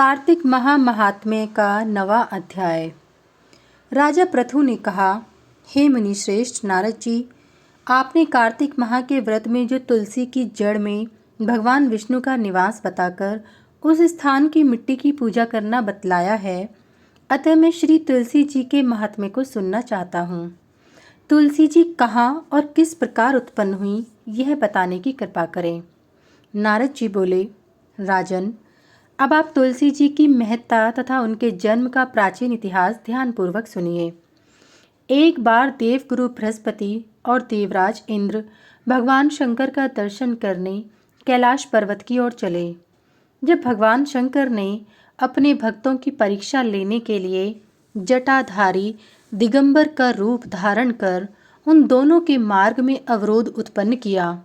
कार्तिक महात्म्य का नवा अध्याय। राजा पृथु ने कहा, हे मुनिश्रेष्ठ नारद जी, आपने कार्तिक माह के व्रत में जो तुलसी की जड़ में भगवान विष्णु का निवास बताकर उस स्थान की मिट्टी की पूजा करना बतलाया है, अतः मैं श्री तुलसी जी के महात्म्य को सुनना चाहता हूँ। तुलसी जी कहाँ और किस प्रकार उत्पन्न हुई, यह बताने की कृपा करें। नारद जी बोले, राजन, अब आप तुलसी जी की महत्ता तथा उनके जन्म का प्राचीन इतिहास ध्यानपूर्वक सुनिए। एक बार देवगुरु बृहस्पति और देवराज इंद्र भगवान शंकर का दर्शन करने कैलाश पर्वत की ओर चले। जब भगवान शंकर ने अपने भक्तों की परीक्षा लेने के लिए जटाधारी दिगंबर का रूप धारण कर उन दोनों के मार्ग में अवरोध उत्पन्न किया,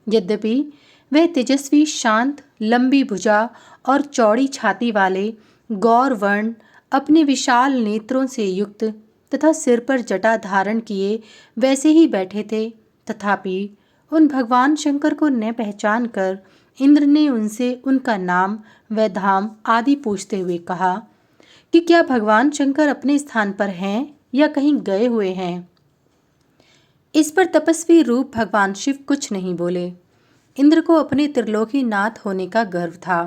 यद्यपि वह तेजस्वी, शांत, लंबी भुजा और चौड़ी छाती वाले गौर वर्ण अपने विशाल नेत्रों से युक्त तथा सिर पर जटा धारण किए वैसे ही बैठे थे, तथापि उन भगवान शंकर को न पहचान कर इंद्र ने उनसे उनका नाम व धाम आदि पूछते हुए कहा कि क्या भगवान शंकर अपने स्थान पर हैं या कहीं गए हुए हैं। इस पर तपस्वी रूप भगवान शिव कुछ नहीं बोले। इंद्र को अपने त्रिलोकीनाथ होने का गर्व था।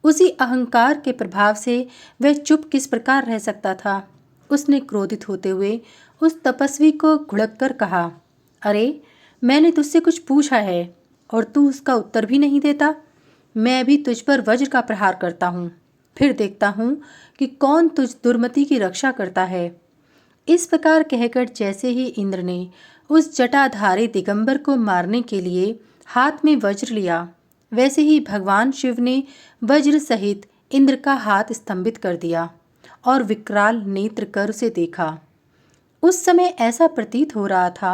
उसी अहंकार के प्रभाव से वह चुप किस प्रकार रह सकता था। उसने क्रोधित होते हुए उस तपस्वी को घुड़क कर कहा, अरे, मैंने तुझसे कुछ पूछा है और तू उसका उत्तर भी नहीं देता। मैं भी तुझ पर वज्र का प्रहार करता हूँ, फिर देखता हूँ कि कौन तुझ दुर्मति की रक्षा करता है। इस प्रकार कहकर जैसे ही इंद्र ने उस जटाधारी दिगंबर को मारने के लिए हाथ में वज्र लिया, वैसे ही भगवान शिव ने वज्र सहित इंद्र का हाथ स्तंभित कर दिया और विकराल नेत्र कर उसे देखा। उस समय ऐसा प्रतीत हो रहा था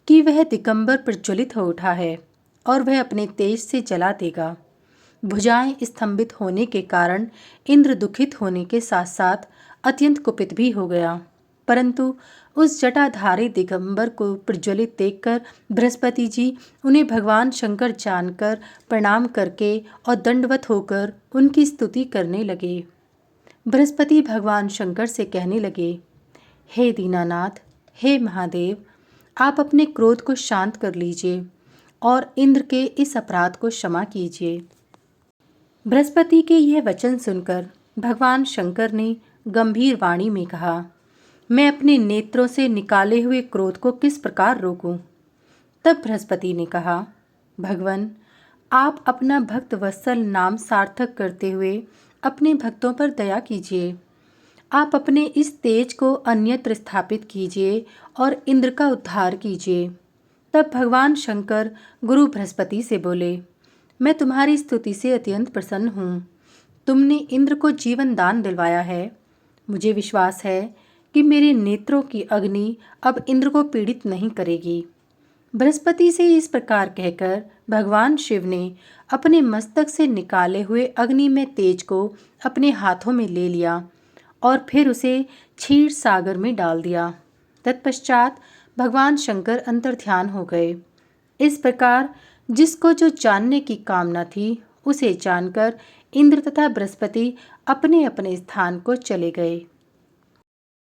कि वह दिगंबर प्रज्वलित हो उठा है और वह अपने तेज से जला देगा। भुजाएं स्तंभित होने के कारण इंद्र दुखित होने के साथ साथ अत्यंत कुपित भी हो गया, परंतु उस जटाधारी दिगंबर को प्रज्वलित देखकर बृहस्पति जी उन्हें भगवान शंकर जानकर प्रणाम करके और दंडवत होकर उनकी स्तुति करने लगे। बृहस्पति भगवान शंकर से कहने लगे, हे दीनानाथ, हे महादेव, आप अपने क्रोध को शांत कर लीजिए और इंद्र के इस अपराध को क्षमा कीजिए। बृहस्पति के यह वचन सुनकर भगवान शंकर ने गंभीर वाणी में कहा, मैं अपने नेत्रों से निकाले हुए क्रोध को किस प्रकार रोकूं। तब बृहस्पति ने कहा, भगवन, आप अपना भक्त वत्सल नाम सार्थक करते हुए अपने भक्तों पर दया कीजिए। आप अपने इस तेज को अन्यत्र स्थापित कीजिए और इंद्र का उद्धार कीजिए। तब भगवान शंकर गुरु बृहस्पति से बोले, मैं तुम्हारी स्तुति से अत्यंत प्रसन्न हूँ। तुमने इंद्र को जीवन दान दिलवाया है। मुझे विश्वास है कि मेरे नेत्रों की अग्नि अब इंद्र को पीड़ित नहीं करेगी। बृहस्पति से इस प्रकार कहकर भगवान शिव ने अपने मस्तक से निकाले हुए अग्नि में तेज को अपने हाथों में ले लिया और फिर उसे क्षीर सागर में डाल दिया। तत्पश्चात भगवान शंकर अंतर्ध्यान हो गए। इस प्रकार जिसको जो जानने की कामना थी, उसे जानकर इंद्र तथा बृहस्पति अपने अपने स्थान को चले गए।